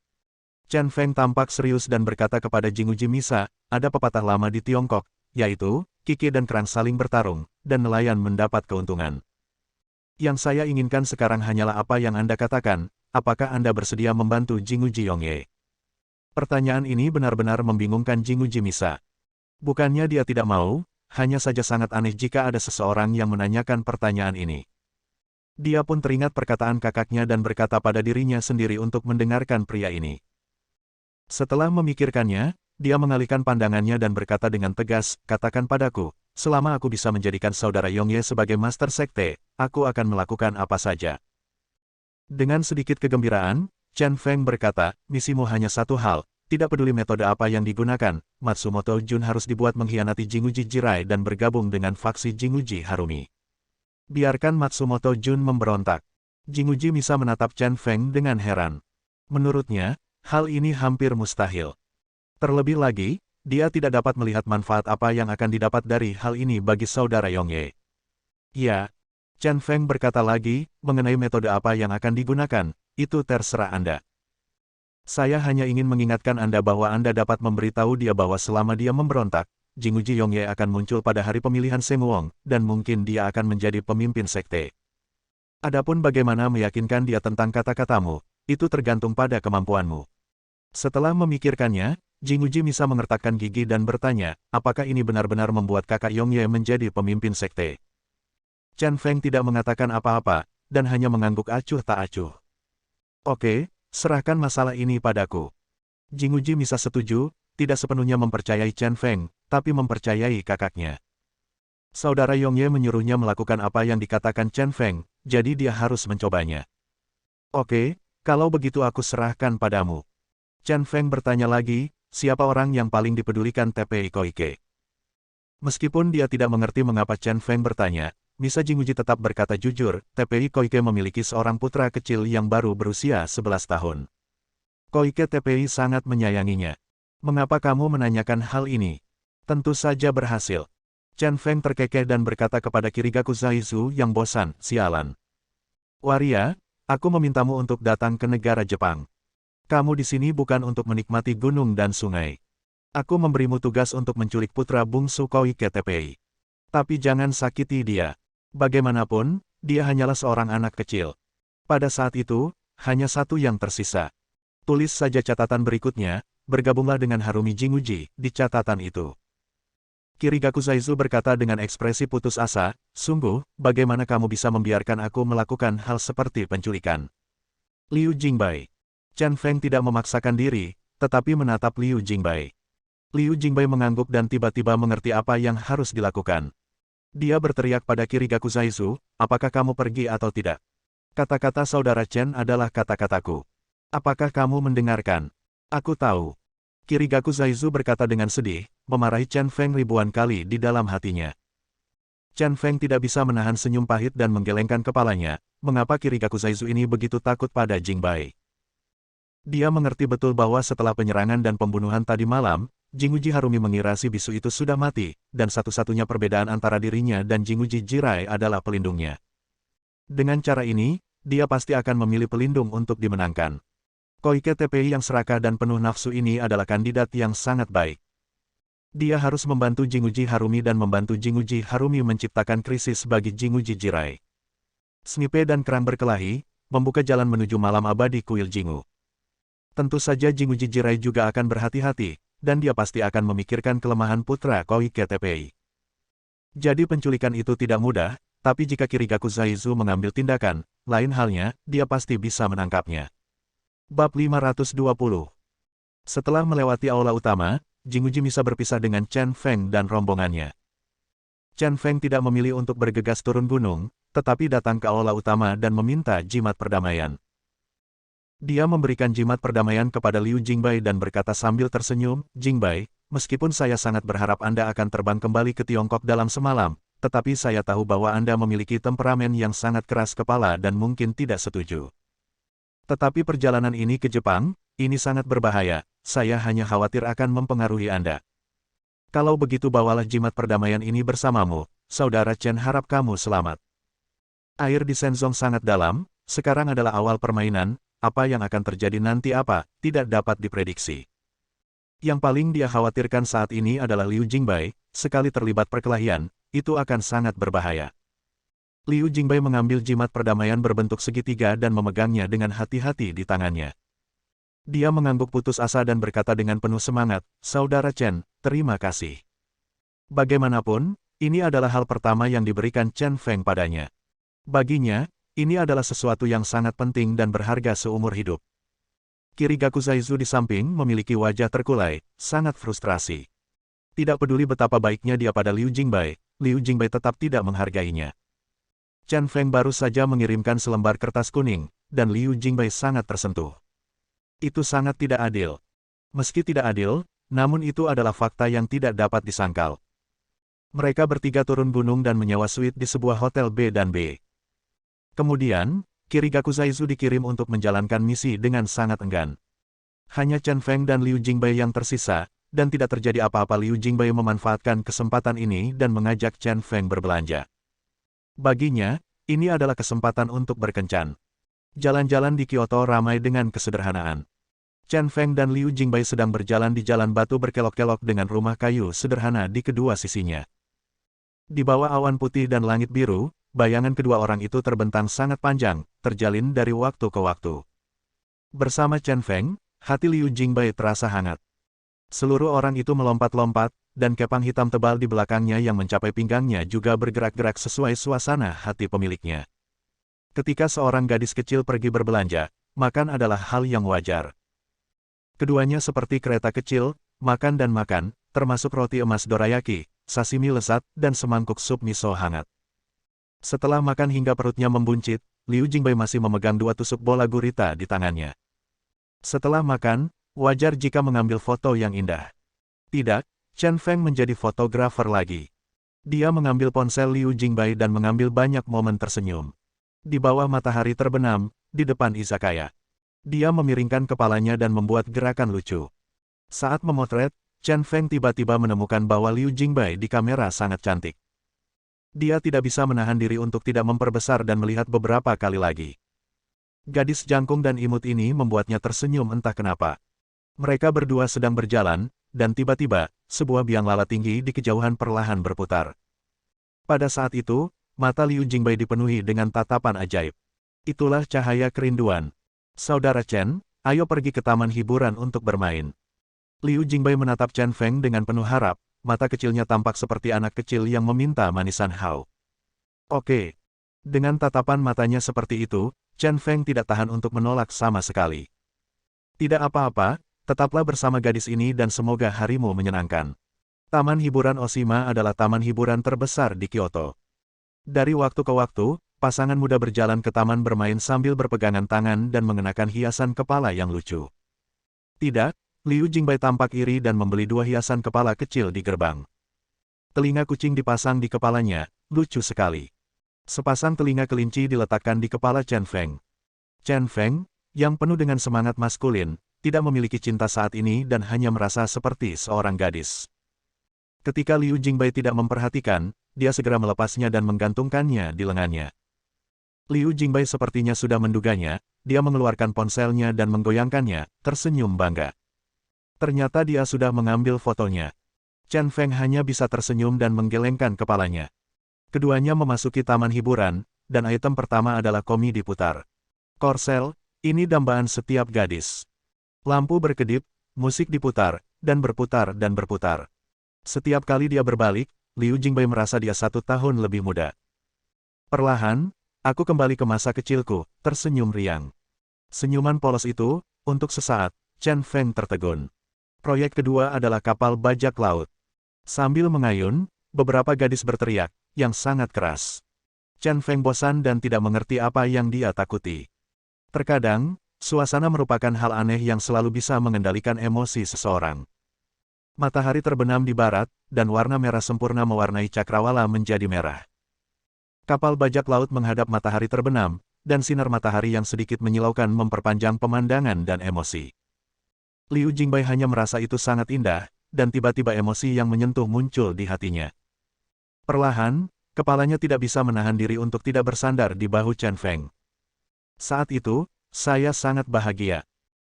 A: Chen Feng tampak serius dan berkata kepada Jinguji Misa, ada pepatah lama di Tiongkok, yaitu, kiki dan kerang saling bertarung, dan nelayan mendapat keuntungan. Yang saya inginkan sekarang hanyalah apa yang Anda katakan, apakah Anda bersedia membantu Jinguji Yongye? Pertanyaan ini benar-benar membingungkan Jinguji Misa. Bukannya dia tidak mau, hanya saja sangat aneh jika ada seseorang yang menanyakan pertanyaan ini. Dia pun teringat perkataan kakaknya dan berkata pada dirinya sendiri untuk mendengarkan pria ini. Setelah memikirkannya, dia mengalihkan pandangannya dan berkata dengan tegas, katakan padaku, selama aku bisa menjadikan saudara Yongye sebagai master sekte, aku akan melakukan apa saja. Dengan sedikit kegembiraan, Chen Feng berkata, misimu hanya satu hal, tidak peduli metode apa yang digunakan, Matsumoto Jun harus dibuat mengkhianati Jinguji Jirai dan bergabung dengan faksi Jinguji Harumi. Biarkan Matsumoto Jun memberontak. Jinguji Misa menatap Chen Feng dengan heran. Menurutnya, hal ini hampir mustahil. Terlebih lagi, dia tidak dapat melihat manfaat apa yang akan didapat dari hal ini bagi saudara Yongye. Ya, Chen Feng berkata lagi, mengenai metode apa yang akan digunakan, itu terserah Anda. Saya hanya ingin mengingatkan Anda bahwa Anda dapat memberitahu dia bahwa selama dia memberontak, Jinguji Yongye akan muncul pada hari pemilihan Sengwon, dan mungkin dia akan menjadi pemimpin sekte. Adapun bagaimana meyakinkan dia tentang kata-katamu, itu tergantung pada kemampuanmu. Setelah memikirkannya, Jinguji Misa mengertakkan gigi dan bertanya, apakah ini benar-benar membuat kakak Yongye menjadi pemimpin sekte? Chen Feng tidak mengatakan apa-apa, dan hanya mengangguk acuh tak acuh. Oke, serahkan masalah ini padaku. Jinguji Misa setuju, tidak sepenuhnya mempercayai Chen Feng, tapi mempercayai kakaknya. Saudara Yongye menyuruhnya melakukan apa yang dikatakan Chen Feng, jadi dia harus mencobanya. Oke, kalau begitu aku serahkan padamu. Chen Feng bertanya lagi, siapa orang yang paling dipedulikan TPI Koike? Meskipun dia tidak mengerti mengapa Chen Feng bertanya, Misa Jinguji tetap berkata jujur, TPI Koike memiliki seorang putra kecil yang baru berusia 11 tahun. Koike TPI sangat menyayanginya. Mengapa kamu menanyakan hal ini? Tentu saja berhasil. Chen Feng terkekeh dan berkata kepada Kirigaku Zaizu yang bosan, sialan. Waria, aku memintamu untuk datang ke negara Jepang. Kamu di sini bukan untuk menikmati gunung dan sungai. Aku memberimu tugas untuk menculik putra bungsu Koike TPI. Tapi jangan sakiti dia. Bagaimanapun, dia hanyalah seorang anak kecil. Pada saat itu, hanya satu yang tersisa. Tulis saja catatan berikutnya, bergabunglah dengan Harumi Jinguji, di catatan itu. Kirigaku Zaizu berkata dengan ekspresi putus asa, sungguh, bagaimana kamu bisa membiarkan aku melakukan hal seperti penculikan? Liu Jingbai. Chen Feng tidak memaksakan diri, tetapi menatap Liu Jingbai. Liu Jingbai mengangguk dan tiba-tiba mengerti apa yang harus dilakukan. Dia berteriak pada Kirigaku Zaizu, apakah kamu pergi atau tidak? Kata-kata saudara Chen adalah kata-kataku. Apakah kamu mendengarkan? Aku tahu. Kirigaku Zaizu berkata dengan sedih, memarahi Chen Feng ribuan kali di dalam hatinya. Chen Feng tidak bisa menahan senyum pahit dan menggelengkan kepalanya, mengapa Kirigaku Zaizu ini begitu takut pada Jingbai. Dia mengerti betul bahwa setelah penyerangan dan pembunuhan tadi malam, Jinguji Harumi mengira si bisu itu sudah mati, dan satu-satunya perbedaan antara dirinya dan Jinguji Jirai adalah pelindungnya. Dengan cara ini, dia pasti akan memilih pelindung untuk dimenangkan. Koike TPI yang serakah dan penuh nafsu ini adalah kandidat yang sangat baik. Dia harus membantu Jinguji Harumi dan membantu Jinguji Harumi menciptakan krisis bagi Jinguji Jirai. Snipe dan Kerang berkelahi, membuka jalan menuju malam abadi kuil Jingu. Tentu saja Jingu Jijirai juga akan berhati-hati, dan dia pasti akan memikirkan kelemahan putra Koi KTPI. Jadi penculikan itu tidak mudah, tapi jika Kirigaku Zaizu mengambil tindakan, lain halnya, dia pasti bisa menangkapnya. Bab 520. Setelah melewati aula utama, Jinguji bisa berpisah dengan Chen Feng dan rombongannya. Chen Feng tidak memilih untuk bergegas turun gunung, tetapi datang ke aula utama dan meminta jimat perdamaian. Dia memberikan jimat perdamaian kepada Liu Jingbai dan berkata sambil tersenyum, "Jingbai, meskipun saya sangat berharap Anda akan terbang kembali ke Tiongkok dalam semalam, tetapi saya tahu bahwa Anda memiliki temperamen yang sangat keras kepala dan mungkin tidak setuju. Tetapi perjalanan ini ke Jepang, ini sangat berbahaya, saya hanya khawatir akan mempengaruhi Anda. Kalau begitu bawalah jimat perdamaian ini bersamamu, Saudara Chen harap kamu selamat." Air di Shenzong sangat dalam, sekarang adalah awal permainan, apa yang akan terjadi nanti tidak dapat diprediksi. Yang paling dia khawatirkan saat ini adalah Liu Jingbai, sekali terlibat perkelahian, itu akan sangat berbahaya. Liu Jingbai mengambil jimat perdamaian berbentuk segitiga dan memegangnya dengan hati-hati di tangannya. Dia mengangguk putus asa dan berkata dengan penuh semangat, "Saudara Chen, terima kasih." Bagaimanapun, ini adalah hal pertama yang diberikan Chen Feng padanya. Baginya, ini adalah sesuatu yang sangat penting dan berharga seumur hidup. Kirigaku Zaizu di samping memiliki wajah terkulai, sangat frustrasi. Tidak peduli betapa baiknya dia pada Liu Jingbai tetap tidak menghargainya. Chen Feng baru saja mengirimkan selembar kertas kuning, dan Liu Jingbai sangat tersentuh. Itu sangat tidak adil. Meski tidak adil, namun itu adalah fakta yang tidak dapat disangkal. Mereka bertiga turun gunung dan menyewa suite di sebuah hotel B dan B. Kemudian, Kirigaku Zaizu dikirim untuk menjalankan misi dengan sangat enggan. Hanya Chen Feng dan Liu Jingbai yang tersisa, dan tidak terjadi apa-apa. Liu Jingbai memanfaatkan kesempatan ini dan mengajak Chen Feng berbelanja. Baginya, ini adalah kesempatan untuk berkencan. Jalan-jalan di Kyoto ramai dengan kesederhanaan. Chen Feng dan Liu Jingbai sedang berjalan di jalan batu berkelok-kelok dengan rumah kayu sederhana di kedua sisinya. Di bawah awan putih dan langit biru, bayangan kedua orang itu terbentang sangat panjang, terjalin dari waktu ke waktu. Bersama Chen Feng, hati Liu Jingbai terasa hangat. Seluruh orang itu melompat-lompat, dan kepang hitam tebal di belakangnya yang mencapai pinggangnya juga bergerak-gerak sesuai suasana hati pemiliknya. Ketika seorang gadis kecil pergi berbelanja, makan adalah hal yang wajar. Keduanya seperti kereta kecil, makan dan makan, termasuk roti emas dorayaki, sashimi lezat, dan semangkuk sup miso hangat. Setelah makan hingga perutnya membuncit, Liu Jingbai masih memegang 2 tusuk bola gurita di tangannya. Setelah makan, wajar jika mengambil foto yang indah. Tidak, Chen Feng menjadi fotografer lagi. Dia mengambil ponsel Liu Jingbai dan mengambil banyak momen tersenyum. Di bawah matahari terbenam, di depan izakaya. Dia memiringkan kepalanya dan membuat gerakan lucu. Saat memotret, Chen Feng tiba-tiba menemukan bahwa Liu Jingbai di kamera sangat cantik. Dia tidak bisa menahan diri untuk tidak memperbesar dan melihat beberapa kali lagi. Gadis jangkung dan imut ini membuatnya tersenyum entah kenapa. Mereka berdua sedang berjalan, dan tiba-tiba, sebuah biang lala tinggi di kejauhan perlahan berputar. Pada saat itu, mata Liu Jingbai dipenuhi dengan tatapan ajaib. Itulah cahaya kerinduan. Saudara Chen, ayo pergi ke taman hiburan untuk bermain. Liu Jingbai menatap Chen Feng dengan penuh harap. Mata kecilnya tampak seperti anak kecil yang meminta manisan hao. Oke. Dengan tatapan matanya seperti itu, Chen Feng tidak tahan untuk menolak sama sekali. Tidak apa-apa, tetaplah bersama gadis ini dan semoga harimu menyenangkan. Taman hiburan Oshima adalah taman hiburan terbesar di Kyoto. Dari waktu ke waktu, pasangan muda berjalan ke taman bermain sambil berpegangan tangan dan mengenakan hiasan kepala yang lucu. Tidak, Liu Jingbai tampak iri dan membeli 2 hiasan kepala kecil di gerbang. Telinga kucing dipasang di kepalanya, lucu sekali. Sepasang telinga kelinci diletakkan di kepala Chen Feng. Chen Feng, yang penuh dengan semangat maskulin, tidak memiliki cinta saat ini dan hanya merasa seperti seorang gadis. Ketika Liu Jingbai tidak memperhatikan, dia segera melepasnya dan menggantungkannya di lengannya. Liu Jingbai sepertinya sudah menduganya, dia mengeluarkan ponselnya dan menggoyangkannya, tersenyum bangga. Ternyata dia sudah mengambil fotonya. Chen Feng hanya bisa tersenyum dan menggelengkan kepalanya. Keduanya memasuki taman hiburan, dan item pertama adalah komi diputar. Korsel, ini dambaan setiap gadis. Lampu berkedip, musik diputar, dan berputar dan berputar. Setiap kali dia berbalik, Liu Jingbai merasa dia 1 tahun lebih muda. Perlahan, aku kembali ke masa kecilku, tersenyum riang. Senyuman polos itu, untuk sesaat, Chen Feng tertegun. Proyek kedua adalah kapal bajak laut. Sambil mengayun, beberapa gadis berteriak, yang sangat keras. Chen Feng bosan dan tidak mengerti apa yang dia takuti. Terkadang, suasana merupakan hal aneh yang selalu bisa mengendalikan emosi seseorang. Matahari terbenam di barat, dan warna merah sempurna mewarnai cakrawala menjadi merah. Kapal bajak laut menghadap matahari terbenam, dan sinar matahari yang sedikit menyilaukan memperpanjang pemandangan dan emosi. Liu Jingbai hanya merasa itu sangat indah, dan tiba-tiba emosi yang menyentuh muncul di hatinya. Perlahan, kepalanya tidak bisa menahan diri untuk tidak bersandar di bahu Chen Feng. Saat itu, saya sangat bahagia.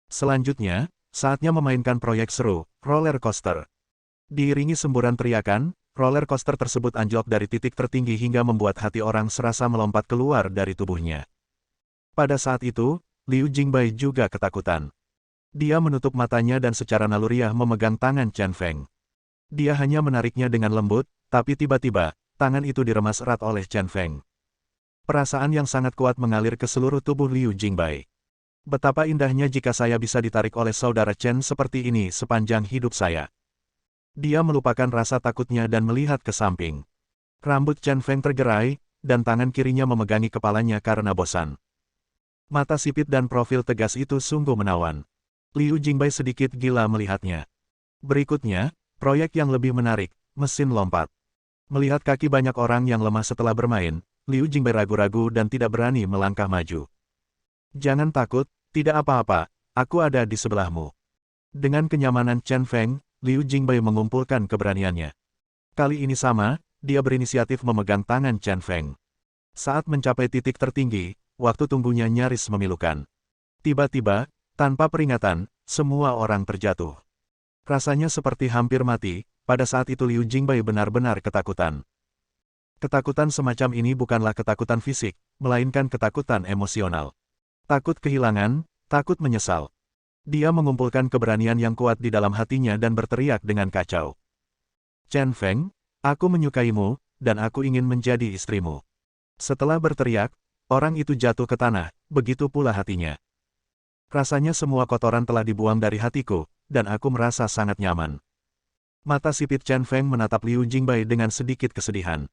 A: Selanjutnya, saatnya memainkan proyek seru, roller coaster. Diiringi semburan teriakan, roller coaster tersebut anjlok dari titik tertinggi hingga membuat hati orang serasa melompat keluar dari tubuhnya. Pada saat itu, Liu Jingbai juga ketakutan. Dia menutup matanya dan secara naluriah memegang tangan Chen Feng. Dia hanya menariknya dengan lembut, tapi tiba-tiba, tangan itu diremas erat oleh Chen Feng. Perasaan yang sangat kuat mengalir ke seluruh tubuh Liu Jingbai. Betapa indahnya jika saya bisa ditarik oleh saudara Chen seperti ini sepanjang hidup saya. Dia melupakan rasa takutnya dan melihat ke samping. Rambut Chen Feng tergerai, dan tangan kirinya memegangi kepalanya karena bosan. Mata sipit dan profil tegas itu sungguh menawan. Liu Jingbai sedikit gila melihatnya. Berikutnya, proyek yang lebih menarik, mesin lompat. Melihat kaki banyak orang yang lemah setelah bermain, Liu Jingbai ragu-ragu dan tidak berani melangkah maju. Jangan takut, tidak apa-apa, aku ada di sebelahmu. Dengan kenyamanan Chen Feng, Liu Jingbai mengumpulkan keberaniannya. Kali ini sama, dia berinisiatif memegang tangan Chen Feng. Saat mencapai titik tertinggi, waktu tunggunya nyaris memilukan. Tiba-tiba, tanpa peringatan, semua orang terjatuh. Rasanya seperti hampir mati, pada saat itu Liu Jingbai benar-benar ketakutan. Ketakutan semacam ini bukanlah ketakutan fisik, melainkan ketakutan emosional. Takut kehilangan, takut menyesal. Dia mengumpulkan keberanian yang kuat di dalam hatinya dan berteriak dengan kacau. Chen Feng, aku menyukaimu, dan aku ingin menjadi istrimu. Setelah berteriak, orang itu jatuh ke tanah, begitu pula hatinya. Rasanya semua kotoran telah dibuang dari hatiku, dan aku merasa sangat nyaman. Mata sipit Chen Feng menatap Liu Jingbai dengan sedikit kesedihan.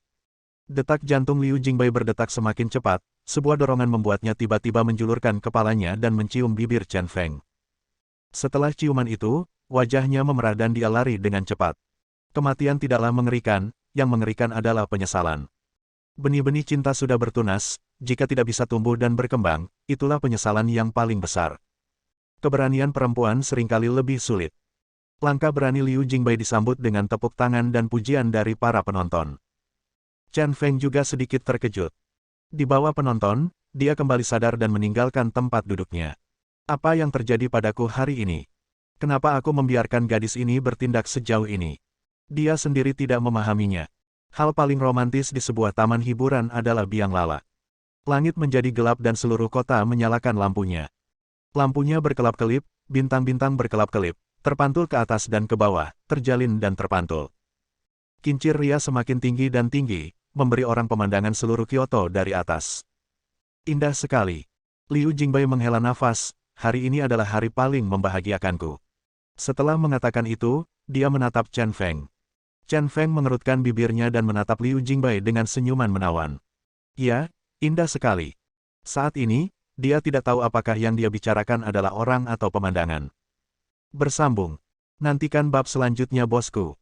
A: Detak jantung Liu Jingbai berdetak semakin cepat, sebuah dorongan membuatnya tiba-tiba menjulurkan kepalanya dan mencium bibir Chen Feng. Setelah ciuman itu, wajahnya memerah dan dia lari dengan cepat. Kematian tidaklah mengerikan, yang mengerikan adalah penyesalan. Benih-benih cinta sudah bertunas, jika tidak bisa tumbuh dan berkembang, itulah penyesalan yang paling besar. Keberanian perempuan seringkali lebih sulit. Langkah berani Liu Jingbai disambut dengan tepuk tangan dan pujian dari para penonton. Chen Feng juga sedikit terkejut. Di bawah penonton, dia kembali sadar dan meninggalkan tempat duduknya. Apa yang terjadi padaku hari ini? Kenapa aku membiarkan gadis ini bertindak sejauh ini? Dia sendiri tidak memahaminya. Hal paling romantis di sebuah taman hiburan adalah biang lala. Langit menjadi gelap dan seluruh kota menyalakan lampunya. Lampunya berkelap-kelip, bintang-bintang berkelap-kelip, terpantul ke atas dan ke bawah, terjalin dan terpantul. Kincir ria semakin tinggi dan tinggi, memberi orang pemandangan seluruh Kyoto dari atas. Indah sekali. Liu Jingbai menghela nafas, hari ini adalah hari paling membahagiakanku. Setelah mengatakan itu, dia menatap Chen Feng. Chen Feng mengerutkan bibirnya dan menatap Liu Jingbai dengan senyuman menawan. Ya, indah sekali. Saat ini, dia tidak tahu apakah yang dia bicarakan adalah orang atau pemandangan. Bersambung. Nantikan bab selanjutnya bosku.